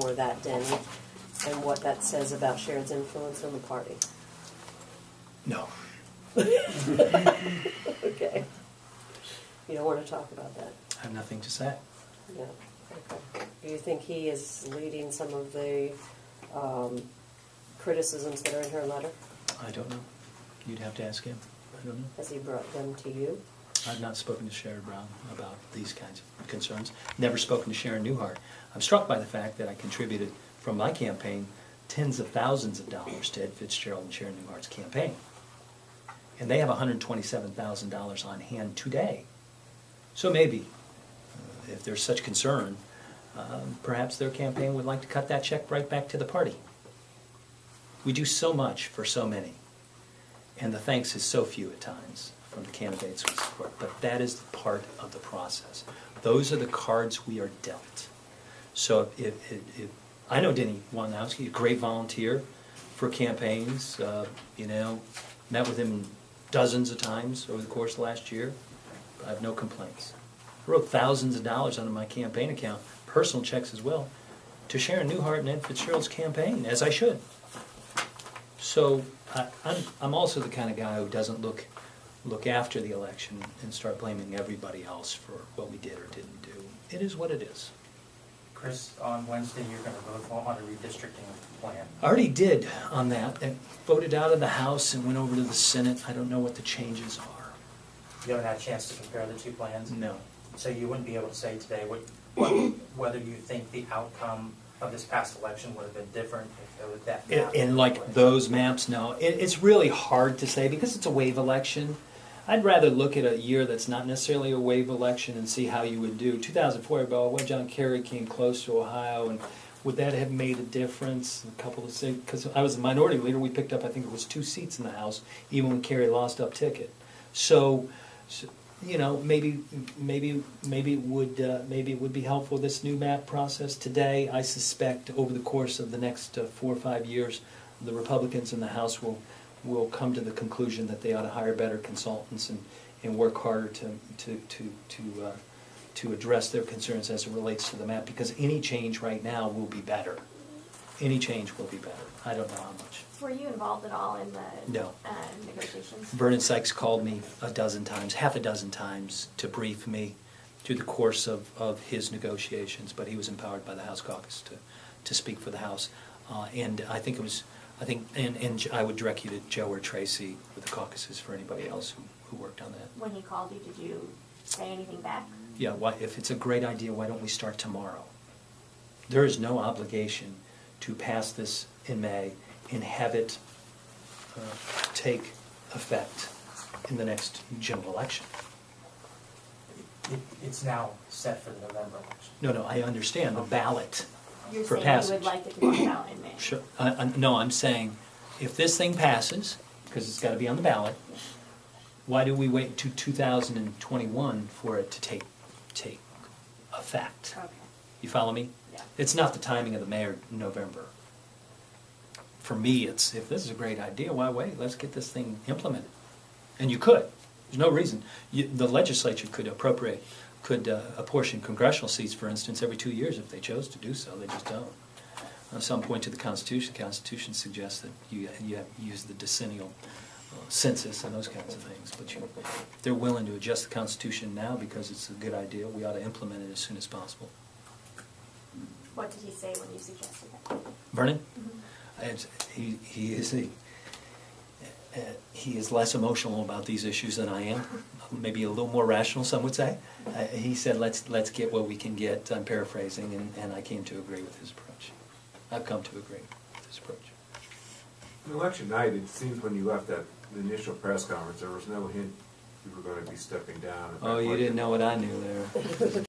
for that, Denny, and what that says about Sharon's influence on the party? No. Okay. You don't want to talk about that? I have nothing to say. No. Okay. Do you think he is leading some of the criticisms that are in her letter? I don't know. You'd have to ask him. I don't know. Has he brought them to you? I've not spoken to Sharon Brown about these kinds of concerns. Never spoken to Sharon Newhart. I'm struck by the fact that I contributed from my campaign tens of thousands of dollars to Ed Fitzgerald and Sharon Newhart's campaign. And they have $127,000 on hand today. So maybe, if there's such concern, perhaps their campaign would like to cut that check right back to the party. We do so much for so many, and the thanks is so few at times from the candidates we support, but that is part of the process. Those are the cards we are dealt. So if I know Denny Wanowski, a great volunteer for campaigns, met with him dozens of times over the course of last year. I have no complaints. I wrote thousands of dollars onto my campaign account, personal checks as well, to Sharon Newhart and Ed Fitzgerald's campaign, as I should. So I'm also the kind of guy who doesn't look after the election and start blaming everybody else for what we did or didn't do. It is what it is. Chris, on Wednesday you're going to vote on a redistricting plan. I already did on that, and voted out of the House and went over to the Senate. I don't know what the changes are. You haven't had a chance to compare the two plans? No. So you wouldn't be able to say today whether you think the outcome of this past election would have been different if there was that map? And like those maps, no. It's really hard to say because it's a wave election. I'd rather look at a year that's not necessarily a wave election and see how you would do. 2004, when John Kerry came close to Ohio, and would that have made a difference? A couple of things, because I was the minority leader, we picked up, I think it was 2 seats in the House, even when Kerry lost up ticket. So maybe it would be helpful, this new map process today. I suspect over the course of the next 4 or 5 years, the Republicans in the House will come to the conclusion that they ought to hire better consultants and work harder to address their concerns as it relates to the map, because any change right now will be better. Any change will be better. I don't know how much. Were you involved at all in the negotiations? Vernon Sykes called me half a dozen times to brief me through the course of his negotiations, but he was empowered by the House caucus to speak for the House. And I would direct you to Joe or Tracy with the caucuses for anybody else who worked on that. When he called you, did you say anything back? Yeah, if it's a great idea, why don't we start tomorrow? There is no obligation to pass this in May and have it take effect in the next general election. It's now set for the November election. No, I understand the ballot. You're for saying passage. you would like it to be out in May? Sure. No, I'm saying if this thing passes, because it's got to be on the ballot, why do we wait to 2021 for it to take effect? Okay. You follow me? Yeah. It's not the timing of the May or November. For me, it's if this is a great idea, why wait? Let's get this thing implemented. And you could. There's no reason. The legislature could apportion congressional seats, for instance, every 2 years if they chose to do so. They just don't. Some point to the Constitution. The Constitution suggests that you have to use the decennial census and those kinds of things. But they're willing to adjust the Constitution now because it's a good idea. We ought to implement it as soon as possible. What did he say when you suggested that? Vernon? Mm-hmm. He is less emotional about these issues than I am. Maybe a little more rational, some would say. He said, let's get what we can get. I'm paraphrasing, and I came to agree with his approach. I've come to agree with his approach. On election night, it seems when you left that initial press conference, there was no hint you were going to be stepping down. Oh, you didn't know what I knew there.